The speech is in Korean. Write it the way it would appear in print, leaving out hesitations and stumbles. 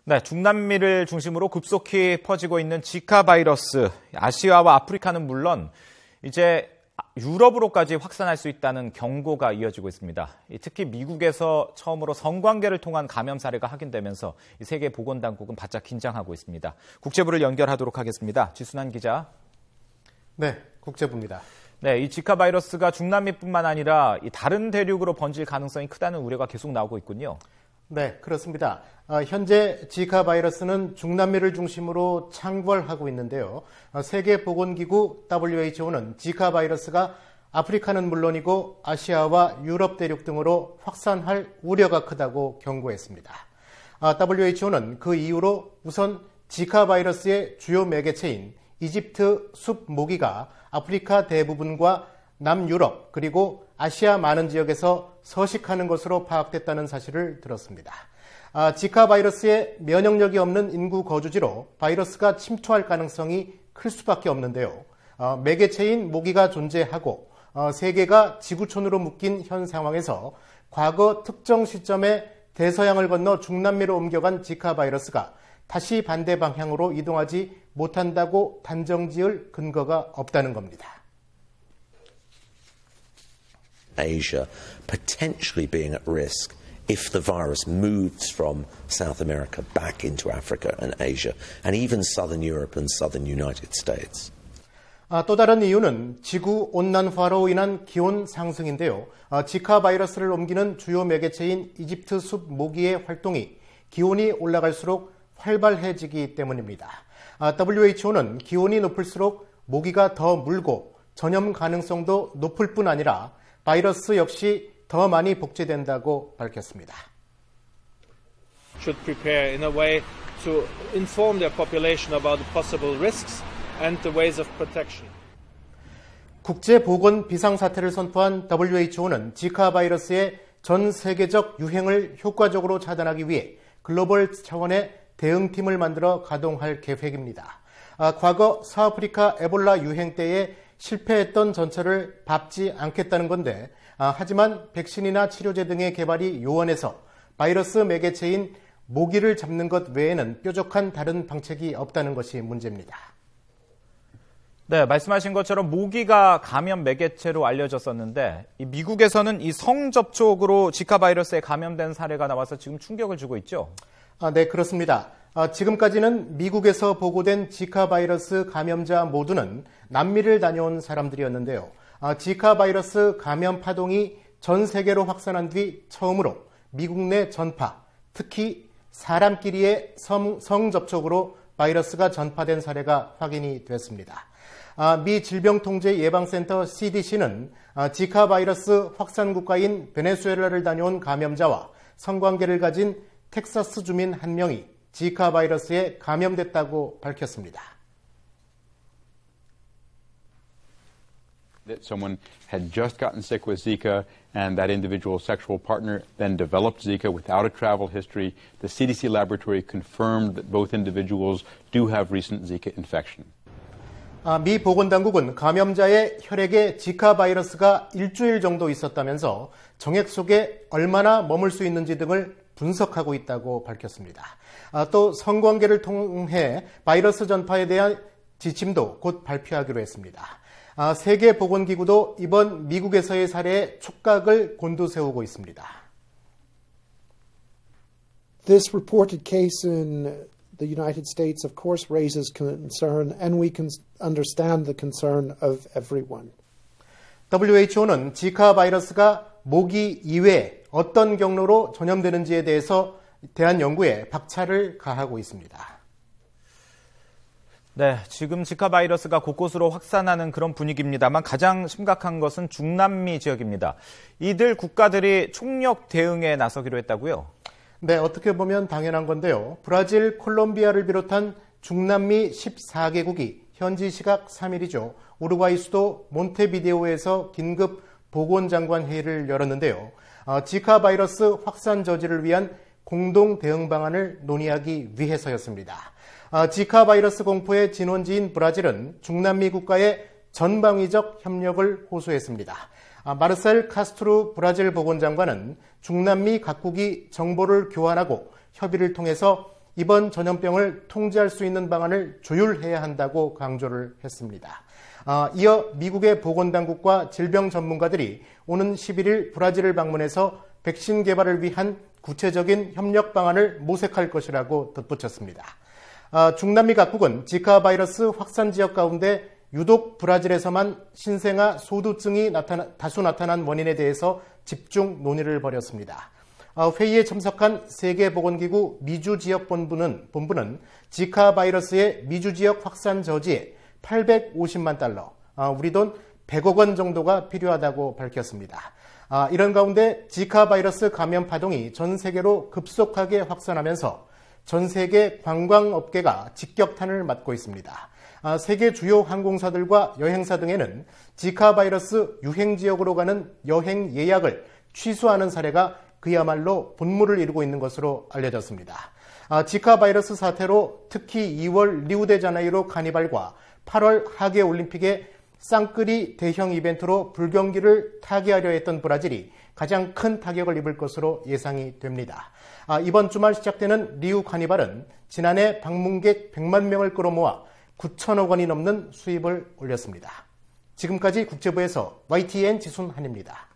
네, 중남미를 중심으로 급속히 퍼지고 있는 지카 바이러스. 아시아와 아프리카는 물론 이제 유럽으로까지 확산할 수 있다는 경고가 이어지고 있습니다. 특히 미국에서 처음으로 성관계를 통한 감염 사례가 확인되면서 세계보건당국은 바짝 긴장하고 있습니다. 국제부를 연결하도록 하겠습니다. 지순환 기자. 네, 국제부입니다. 네, 이 지카 바이러스가 중남미뿐만 아니라 다른 대륙으로 번질 가능성이 크다는 우려가 계속 나오고 있군요. 네, 그렇습니다. 현재 지카 바이러스는 중남미를 중심으로 창궐하고 있는데요. 세계보건기구 WHO는 지카 바이러스가 아프리카는 물론이고 아시아와 유럽 대륙 등으로 확산할 우려가 크다고 경고했습니다. WHO는 그 이후로 우선 지카 바이러스의 주요 매개체인 이집트 숲 모기가 아프리카 대부분과 남유럽 그리고 아시아 많은 지역에서 서식하는 것으로 파악됐다는 사실을 들었습니다. 지카 바이러스의 면역력이 없는 인구 거주지로 바이러스가 침투할 가능성이 클 수밖에 없는데요. 매개체인 모기가 존재하고 세계가 지구촌으로 묶인 현 상황에서 과거 특정 시점에 대서양을 건너 중남미로 옮겨간 지카 바이러스가 다시 반대 방향으로 이동하지 못한다고 단정지을 근거가 없다는 겁니다. Asia potentially being at risk if the virus moves from South America back into Africa and Asia, and even southern Europe and southern United States. 또 다른 이유는 지구 온난화로 인한 기온 상승인데요. 지카 바이러스를 옮기는 주요 매개체인 이집트 숲 모기의 활동이 기온이 올라갈수록 활발해지기 때문입니다. WHO는 기온이 높을수록 모기가 더 물고 전염 가능성도 높을 뿐 아니라 바이러스 역시 더 많이 복제된다고 밝혔습니다. Should prepare in a way to inform their population about the possible risks and the ways of protection. 국제보건 비상사태를 선포한 WHO는 지카 바이러스의 전 세계적 유행을 효과적으로 차단하기 위해 글로벌 차원의 대응팀을 만들어 가동할 계획입니다. 과거 서아프리카 에볼라 유행 때에 실패했던 전철을 밟지 않겠다는 건데 하지만 백신이나 치료제 등의 개발이 요원해서 바이러스 매개체인 모기를 잡는 것 외에는 뾰족한 다른 방책이 없다는 것이 문제입니다. 네, 말씀하신 것처럼 모기가 감염 매개체로 알려졌었는데 미국에서는 이 성접촉으로 지카 바이러스에 감염된 사례가 나와서 지금 충격을 주고 있죠? 네, 그렇습니다. 지금까지는 미국에서 보고된 지카 바이러스 감염자 모두는 남미를 다녀온 사람들이었는데요. 지카 바이러스 감염 파동이 전 세계로 확산한 뒤 처음으로 미국 내 전파, 특히 사람끼리의 성접촉으로 바이러스가 전파된 사례가 확인이 됐습니다. 미 질병통제예방센터 CDC는 지카 바이러스 확산 국가인 베네수엘라를 다녀온 감염자와 성관계를 가진 텍사스 주민 한 명이 지카 바이러스에 감염됐다고 밝혔습니다. That someone had just gotten sick with Zika and that individual's sexual partner then developed Zika without a travel history. The CDC laboratory confirmed that both individuals do have recent Zika infection. 미 보건당국은 감염자의 혈액에 지카 바이러스가 일주일 정도 있었다면서 정액 속에 얼마나 머물 수 있는지 등을 분석하고 있다고 밝혔습니다. 또 성관계를 통해 바이러스 전파에 대한 지침도 곧 발표하기로 했습니다. 세계보건기구도 이번 미국에서의 사례에 촉각을 곤두세우고 있습니다. This reported case in the United States, of course, raises concern, and we can understand the concern of everyone. WHO는 지카 바이러스가 모기 이외에 어떤 경로로 전염되는지에 대한 연구에 박차를 가하고 있습니다. 네, 지금 지카 바이러스가 곳곳으로 확산하는 그런 분위기입니다만 가장 심각한 것은 중남미 지역입니다. 이들 국가들이 총력 대응에 나서기로 했다고요? 네, 어떻게 보면 당연한 건데요. 브라질, 콜롬비아를 비롯한 중남미 14개국이 현지 시각 3일이죠. 우루과이 수도 몬테비데오에서 긴급 보건장관 회의를 열었는데요. 지카 바이러스 확산 저지를 위한 공동 대응 방안을 논의하기 위해서였습니다. 지카 바이러스 공포의 진원지인 브라질은 중남미 국가의 전방위적 협력을 호소했습니다. 마르셀 카스트루 브라질 보건장관은 중남미 각국이 정보를 교환하고 협의를 통해서 이번 전염병을 통제할 수 있는 방안을 조율해야 한다고 강조를 했습니다. 이어 미국의 보건당국과 질병 전문가들이 오는 11일 브라질을 방문해서 백신 개발을 위한 구체적인 협력 방안을 모색할 것이라고 덧붙였습니다. 중남미 각국은 지카 바이러스 확산 지역 가운데 유독 브라질에서만 신생아 소두증이 다수 나타난 원인에 대해서 집중 논의를 벌였습니다. 회의에 참석한 세계보건기구 미주지역본부는 지카 바이러스의 미주지역 확산 저지에 850만 달러, 우리 돈 100억 원 정도가 필요하다고 밝혔습니다. 이런 가운데 지카 바이러스 감염 파동이 전 세계로 급속하게 확산하면서 전 세계 관광업계가 직격탄을 맞고 있습니다. 세계 주요 항공사들과 여행사 등에는 지카 바이러스 유행 지역으로 가는 여행 예약을 취소하는 사례가 그야말로 본물을 이루고 있는 것으로 알려졌습니다. 지카 바이러스 사태로 특히 2월 리우데자네이루 카니발과 8월 하계 올림픽의 쌍끌이 대형 이벤트로 불경기를 타개하려 했던 브라질이 가장 큰 타격을 입을 것으로 예상이 됩니다. 이번 주말 시작되는 리우 카니발은 지난해 방문객 100만 명을 끌어모아 9천억 원이 넘는 수입을 올렸습니다. 지금까지 국제부에서 YTN 지순한입니다.